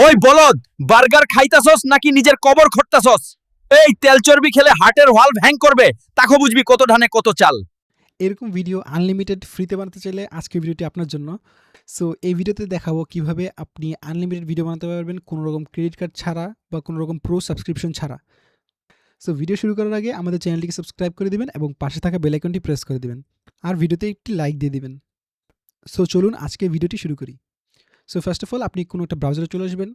ওই বলদ, বার্গার খাইতাছস নাকি নিজের কবর খটতাছস? এই তেল চর্বি খেলে হার্টের ভালভ হ্যাং করবে, তাকো বুঝবি কত ধানে কত চাল। এরকম ভিডিও আনলিমিটেড ফ্রিতে বানাতে চাইলে আজকের ভিডিওটি আপনার জন্য। সো এই ভিডিওতে দেখাবো কিভাবে আপনি আনলিমিটেড ভিডিও বানাতে পারবেন কোনো রকম ক্রেডিট কার্ড ছাড়া বা কোনো রকম প্রো সাবস্ক্রিপশন ছাড়া। সো ভিডিও শুরু করার আগে আমাদের চ্যানেলটিকে সাবস্ক্রাইব করে দিবেন এবং পাশে থাকা বেল আইকনটি প্রেস করে দিবেন আর ভিডিওতে একটি লাইক দিয়ে দিবেন। সো চলুন আজকে ভিডিওটি শুরু করি। সো ফার্স্ট অফ অল আপনি কোনো একটা ব্রাউজারে চলে আসবেন,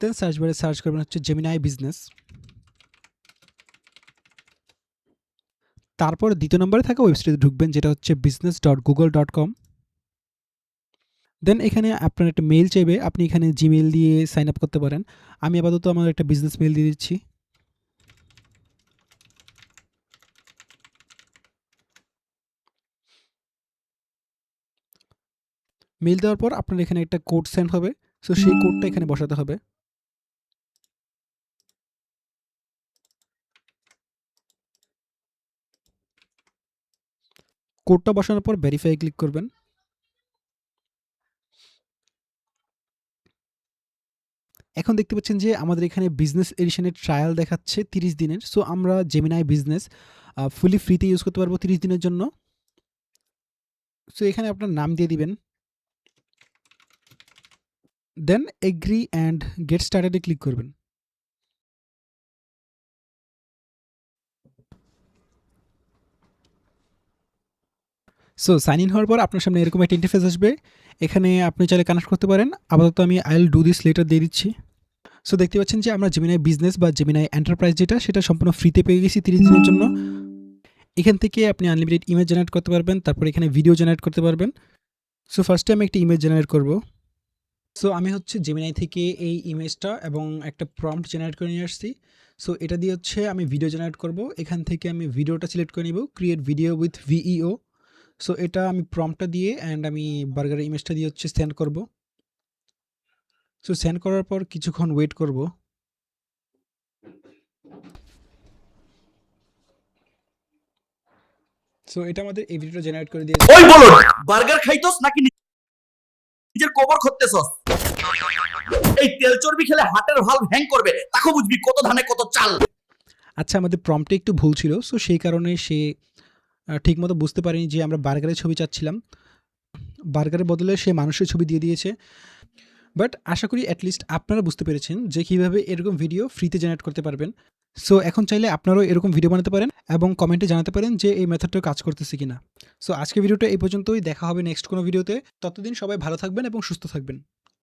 দেন সার্চ বারে সার্চ করবেন হচ্ছে জেমিনাই বিজনেস। তারপর দ্বিতীয় নম্বরে থাকা ওয়েবসাইটে ঢুকবেন, যেটা হচ্ছে business.google.com। দেন এখানে আপনার একটা মেইল চাইবে, আপনি এখানে জিমেইল দিয়ে সাইন আপ করতে পারেন। আমি আপাতত আমার একটা বিজনেস মেইল দিয়ে দিচ্ছি। মেইল দেওয়ার পর আপনার এখানে একটা কোড সেন্ড হবে, সো সেই কোডটা এখানে বসাতে হবে। কোডটা বসানোর পর ভেরিফাই ক্লিক করবেন। এখন দেখতে পাচ্ছেন যে আমাদের এখানে বিজনেস এডিশনের ট্রায়াল দেখাচ্ছে 30 দিনের। সো আমরা জেমিনাই বিজনেস ফুলি ফ্রিতে ইউজ করতে পারবো 30 দিনের জন্য। সো এখানে আপনার নাম দিয়ে দিবেন, দেন এগ্রি অ্যান্ড গেট স্টার্টেডে ক্লিক করবেন। সো সাইন ইন হওয়ার পর আপনার সামনে এরকম একটা ইন্টারফেস আসবে। এখানে আপনি চাইলে কানেক্ট করতে পারেন। আপাতত আমি I will do this letter দিয়ে দিচ্ছি। সো দেখতে পাচ্ছেন যে আমরা জেমিনাই বিজনেস বা জেমিনাই এন্টারপ্রাইজ যেটা, সেটা সম্পূর্ণ ফ্রিতে পেয়ে গেছি 30 দিনের জন্য। এখান থেকে আপনি আনলিমিটেড ইমেজ জেনারেট করতে পারবেন, তারপর এখানে ভিডিও জেনারেট করতে পারবেন। সো ফার্স্টে আমি একটা ইমেজ জেনারেট করব। সো আমি হচ্ছে জেমিনাই থেকে এই ইমেজটা এবং একটা প্রম্পট জেনারেট করে নিয়ে আসছি। সো এটা দিয়ে হচ্ছে আমি ভিডিও জেনারেট করব। এখান থেকে আমি ভিডিওটা সিলেক্ট করে নিব, create video with Veo. So এটা আমি প্রম্পটটা দিয়ে অ্যান্ড আমি বার্গারের ইমেজটা দিয়ে হচ্ছে সেন্ড করব। সো সেন্ড করার পর কিছুক্ষণ ওয়েট করব। সো এটা আমাদের এই ভিডিওটা জেনারেট করে দিয়েছে। ওই বলদ, বার্গার খাইতস নাকি নিজের কবর খটতেছস? এই তেল চর্বি খেলে হার্টের ভালভ হ্যাং করবে, তাকো বুঝবি কত ধানে কত চাল। আচ্ছা, আমাদের প্রম্পটে একটু ভুল ছিল, সো সেই কারণে সে ঠিকমতো বুঝতে পারেনি যে আমরা বার্গারের ছবি চাচ্ছিলাম। বার্গারের বদলে সে মানুষের ছবি দিয়ে দিয়েছে। বাট আশা করি অ্যাটলিস্ট আপনারা বুঝতে পেরেছেন যে কীভাবে এরকম ভিডিও ফ্রিতে জেনারেট করতে পারবেন। সো এখন চাইলে আপনারাও এরকম ভিডিও বানাতে পারেন এবং কমেন্টে জানাতে পারেন যে এই মেথডটা কাজ করতেছে কিনা। সো আজকের ভিডিওটা এই পর্যন্তই, দেখা হবে নেক্সট কোনো ভিডিওতে। ততদিন সবাই ভালো থাকবেন এবং সুস্থ থাকবেন।